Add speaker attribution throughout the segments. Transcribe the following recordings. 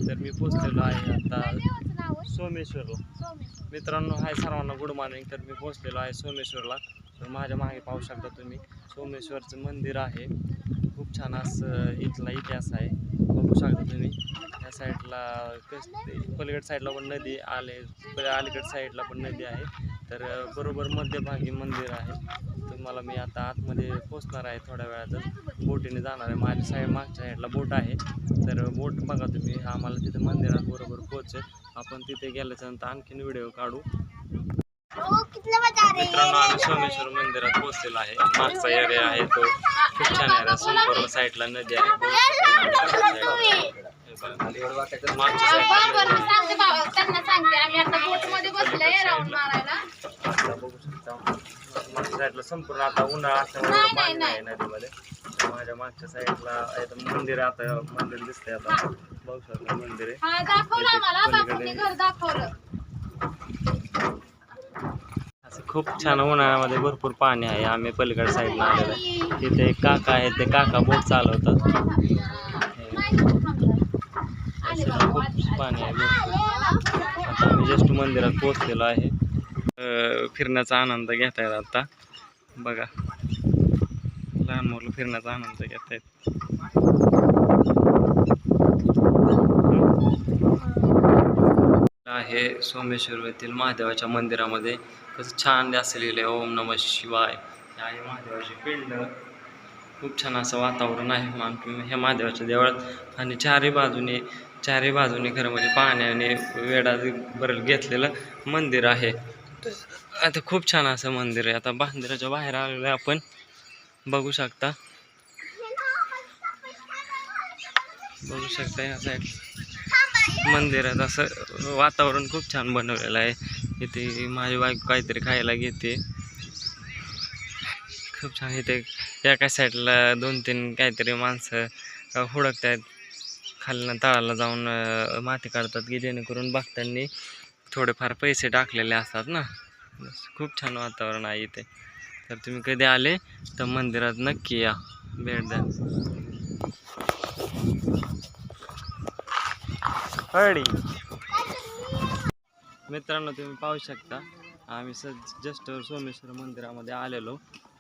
Speaker 1: तर मी पोचलेलो आहे आता सोमेश्वरला. मित्रांनो हाय सर्वांना गुड मॉर्निंग. तर मी पोचलेलो आहे सोमेश्वरला. तर माझ्या मागे पाहू शकता तुम्ही सोमेश्वरचं मंदिर आहे. खूप छान असं इथला इतिहास आहे, बघू शकता तुम्ही. या साईडला पलीकड साईडला पण नदी आले, अलीकड साईडला पण नदी आहे. तर बरोबर मध्यभागी मंदिर आहे. तुम्हाला मी आता आतमध्ये पोचणार आहे थोड्या वेळातच. बोटीने जाणार आहे. माझ्या मागच्या साईडला बोट आहे. तर बोट बघा तुम्ही, आम्हाला तिथे मंदिरात बरोबर पोहोचेल. आपण तिथे गेल्याच्यानंतर आणखीन व्हिडिओ काढू. मित्रांनो आम्ही सोमेश्वर मंदिरात पोहोचलेलो आहे. मागचा एरिया आहे तो खूप छान एरिया. संपूर्ण साईडला नदी आहे. मागच्या साईडला संपूर्ण आता उन्हाळा असल्यामुळे पाणी आहे नदीमध्ये. माझ्या मागच्या साईडला मंदिर, आता मंदिर दिसतंय. आता बघू शकता मंदिर आहे. असं खूप छान उन्हाळ्यामध्ये भरपूर पाणी आहे. आम्ही पलीकडे साईडला आलेलो आहे. तिथे एक काका आहे, ते काका बोट चालवतात. खूप पाणी आहे. आता आम्ही जस्ट मंदिरात पोहोचलेलो आहे. फिरण्याचा आनंद घेत आहेत आता बघा. लहान मुलं फिरण्याचा आनंद घेत आहेत. आहे सोमेश्वर येथील महादेवाच्या मंदिरामध्ये कसं छान असं लिहिलंय ओम नमः शिवाय. आहे महादेवाची पिंड. खूप छान असं वातावरण आहे ह्या महादेवाच्या देवळात. आणि चारही बाजूने खरं म्हणजे पाण्याने वेढा बरं घेतलेलं मंदिर आहे. आता खूप छान असं मंदिर आहे. आता मंदिराच्या बाहेर आलेलं आपण बघू शकता. या साईड मंदिरात असं वातावरण खूप छान बनवलेलं आहे. इथे माझी बायको काहीतरी खायला घेते. खूप छान. इथे एका साईडला 2-3 काहीतरी माणसं हुडकत आहेत. खालनं तळाला जाऊन माती काढतात की जेणेकरून भक्तांनी थोडेफार पैसे टाकलेले असतात ना. खूप छान वातावरण आहे इथे. तर तुम्ही कधी आले तर मंदिरात नक्की या, भेट द्या. मित्रांनो तुम्ही पाहू शकता, आम्ही जस्ट सोमेश्वर मंदिरामध्ये आलेलो.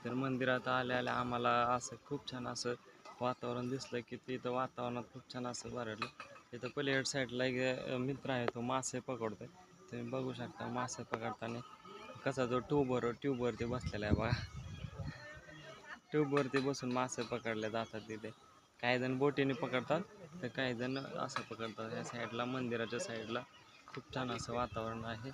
Speaker 1: तर मंदिरात आल्या आम्हाला असं खूप छान असं वातावरण दिसलं की तिथं वातावरणात खूप छान असं भरडलं. तिथं पलीकड साईडला एक मित्र आहे, तो मासे पकडतोय. तुम्ही बघू शकता मासे पकडताना कसा जो ट्यूबवरती बसलेला आहे बघा. ट्यूबवरती बसून मासे पकडले जातात तिथे. काही जण बोटीने पकडतात तर काही जण असं पकडतात. या साईडला मंदिराच्या साईडला खूप छान असं वातावरण आहे.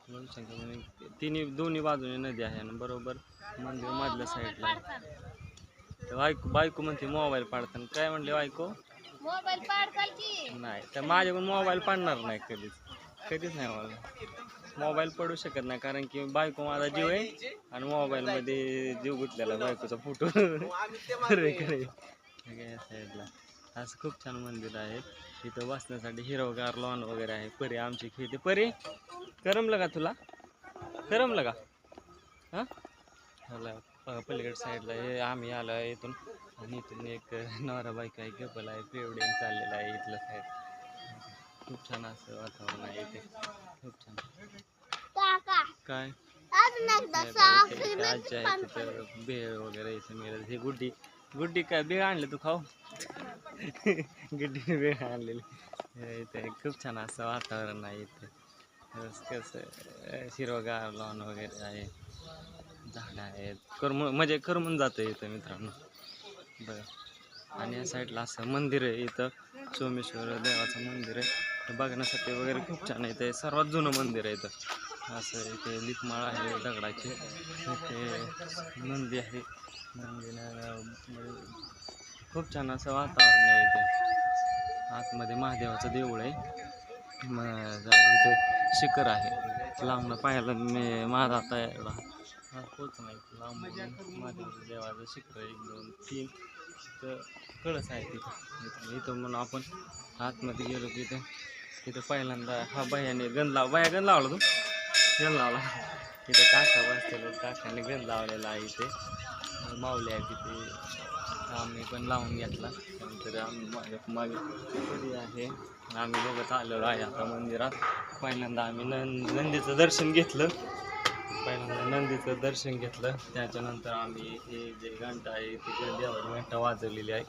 Speaker 1: बघू शकता दोन्ही बाजूने नदी आहे आणि बरोबर मंदिर मधल्या साईडला आहे. बायको म्हणते मोबाईल पाडताना. काय म्हणले बायको? मोबाईल पाडताल की नाही. तर माझ्याकडून मोबाईल पाडणार नाही कधीच नाही. मला मोबाईल पडू शकत नाही, कारण की बायको माझा जीव आहे आणि मोबाईलमध्ये जीव गुंतलेला बायकोचा फोटो. साईडला असं खूप छान मंदिर आहे. इथं बसण्यासाठी हिरवगार लॉन वगैरे आहे. परी आमची खेळते. परी करमलं का तुला? करमलं का? हां पलीकड साईडला हे आम्ही आलो आहे इथून. आणि इथून एक नवरा बायको आहे, कपल आहे, प्रिवेडिंग चाललेलं आहे इथलं साईड. खूप छान असं वातावरण आहे इथे. खूप छान. काय आजी आहे तिथं. भेळ वगैरे इथे मिळेल. हे गुड्डी काय भेळ आणले तू खाऊ? गुड्डीने भेळ आणलेली इथे. खूप छान असं वातावरण आहे इथे. कसं हिरवगार लॉन वगैरे आहे, झाडं आहेत. म्हणजे करमून जातं इथं मित्रांनो बघा. आणि या साईडला असं मंदिर आहे इथं, सोमेश्वर देवाचं मंदिर आहे. बघण्यासाठी वगैरे खूप छान आहे. ते सर्वात जुनं मंदिर आहे इथं. असं इथे लिपमाळ आहे दगडाची. इथे नंदी आहे. नंदीला खूप छान असं वातावरण आहे इथे. आतमध्ये महादेवाचं देऊळ आहे. इथे शिखर आहे. लांबनं पाहायला माझा आता एवढा पोच नाही. लांबून महादेवाचं देवाचं शिखर 1, 2, 3 तर कळस आहे इथं म्हणून आपण आतमध्ये गेलो की तिथं पहिल्यांदा हा बायाने गंध लावला तू गंध लावला. तिथे काका बसलेलो, काकाने गंध लावलेला आहे. इथे माऊली आहे तिथे. आम्ही पण लावून घेतला. त्यानंतर आम्ही मागे परी आहे, आम्ही बघत आलेलो आहे आता मंदिरात. पहिल्यांदा आम्ही नंदीचं दर्शन घेतलं. त्याच्यानंतर आम्ही हे जे घंटा आहे ती देवाची घंटा वाजवलेली आहे.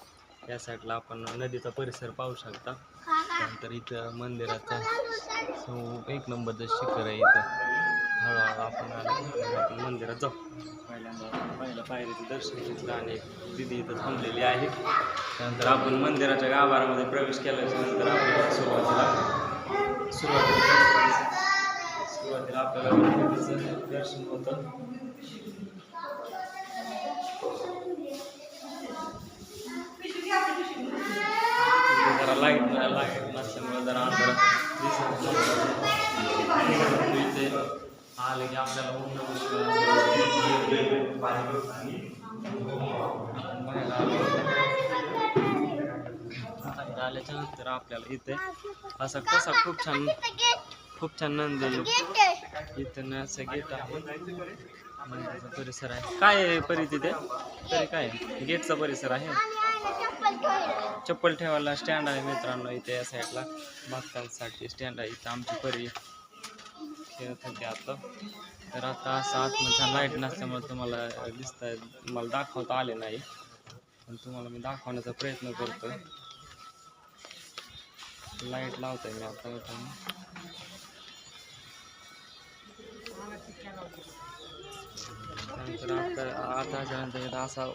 Speaker 1: या साईडला आपण नदीचा परिसर पाहू शकता. त्यानंतर इथं मंदिराचा एक नंबरचं शिखर आहे. इथं हळूहळू आपण मंदिरात जाऊ. पहिल्या पायरीचं दर्शन घेतलं आणि दिदी इथं थांबलेली आहे. त्यानंतर आपण मंदिराच्या गाभाऱ्यामध्ये प्रवेश केल्याच्या नंतर आपल्याला सुरुवातीला आपल्याला गणपतीचं दर्शन होतं. जरा लाईट नसल्यामुळे जरा अंधारात दिसत इथे आले की आपल्याला आल्याच्या नंतर आपल्याला इथे असा कसा खूप छान नंद इथं असं गेट आहे. मंदिराचा परिसर आहे. काय आहे परी तिथे तरी काय गेटचा परिसर आहे. चप्पल ठेवायला स्टँड आहे मित्रांनो. इथे या साईडला भक्तांसाठी स्टँड आहे. इथं आमची परी खेळत होती आता. तर आता असं आतमध्ये लाईट नसल्यामुळे तुम्हाला दिसतंय, मला दाखवता आले नाही, पण तुम्हाला मी दाखवण्याचा प्रयत्न करतो. लाईट लावतोय मी आता. त्यानंतर आता असा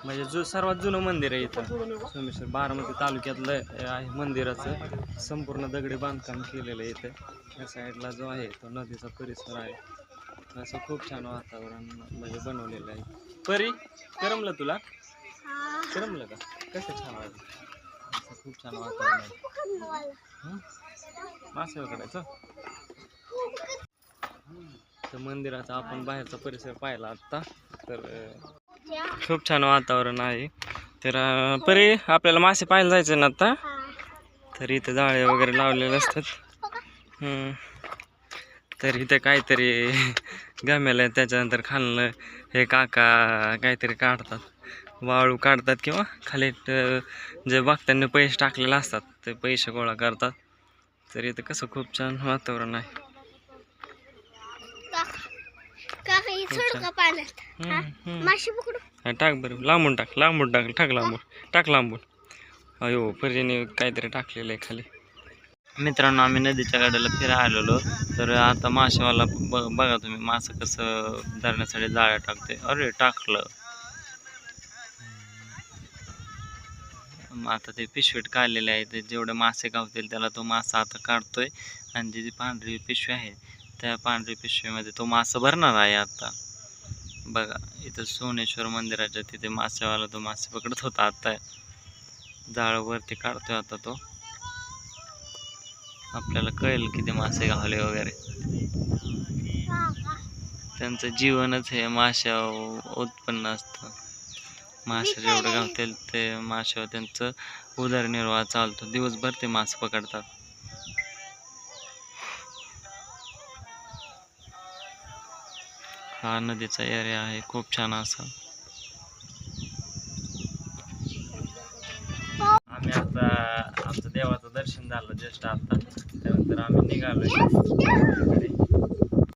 Speaker 1: म्हणजे सर्वात जुनं मंदिर आहे इथं सोमेश्वर बारामती तालुक्यातलं आहे. मंदिराचं संपूर्ण दगडी बांधकाम केलेलं आहे. इथं या साईडला जो आहे तो नदीचा परिसर आहे. असं खूप छान वातावरण म्हणजे बनवलेलं आहे. परी करमलं तुला? करमलं का? कसं छान वाटलं? असं खूप छान वातावरण आहे. मासे पकडायचं. तर मंदिराचा आपण बाहेरचा परिसर पाहिला आता. तर खूप छान वातावरण आहे. तर परी आपल्याला मासे पाहायला जायचं ना आता. तर इथं जाळे वगैरे लावलेले असतात. तर इथे काहीतरी गमेलं, त्याच्यानंतर खाल्लं हे काका काहीतरी काढतात, वाळू काढतात किंवा खाली जे बघताना पैसे टाकलेले असतात ते पैसे गोळा करतात. तर इथं कसं खूप छान वातावरण आहे. टाक बरं, लांबून टाक लांबून. अयो परीने काहीतरी टाकलेलं आहे खाली. मित्रांनो आम्ही नदीच्या गाड्याला फिरायला आलेलो. तर आता मासेवाला बघा तुम्ही मासं कसं धरण्यासाठी जाळ्या टाकते. अरे टाकलं. आता ते पिशवीत काढलेले आहे. ते जेवढे मासे गावतील त्याला तो मासा आता काढतोय. आणि जी पांढरी पिशवी आहे त्या पांढरी पिशवीमध्ये तो मासा भरणार आहे. आता बघा इथं सोमेश्वर मंदिराच्या तिथे मासेवाला तो मासे पकडत होता. आता जाळ वरती काढतोय. आता तो आपल्याला कळेल किती मासे गावले वगैरे. त्यांचं जीवनच हे माशा उत्पन्न असतं. मासे जेवढं गावतील ते माशावर त्यांचं उदरनिर्वाह चालतो. दिवसभर ते मासे पकडतात. हा नदीचा एरिया आहे खूप छान असा. आम्ही आता आमचं देवाचं दर्शन झालं जस्ट आता. त्यानंतर आम्ही निघालोय.